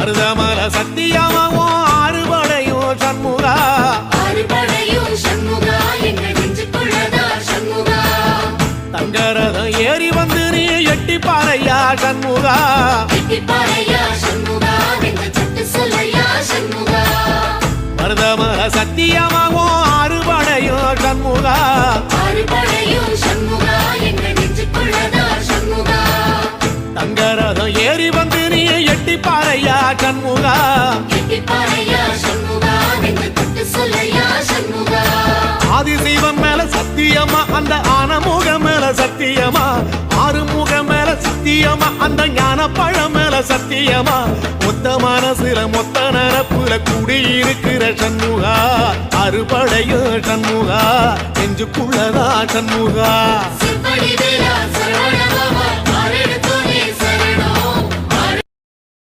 மருதமல சத்தியமாவும் ஆறுபடையும் சண்முகா தங்கரதம் ஏறி வந்து நீ எட்டி பாறையா சண்முகா மருதமல சத்தியமாவும் ஆறுபடையும் சண்முகா தங்கரதம் ஏறி வந்து நீ எட்டி பாறையா சண்முகா ஆதிசைவம் மேல சத்தியமா அந்த ஆனமுகம் மேல சத்தியமா ஆறுமுகம் மேல சத்தியமா அந்த ஞான பழம் மேல சத்தியமா மொத்த மனசுல மொத்த நரப்புல குடியிருக்கிற சண்முகா அறுபடையும் சண்முகா நெஞ்சுக்குள்ளதா சண்முகா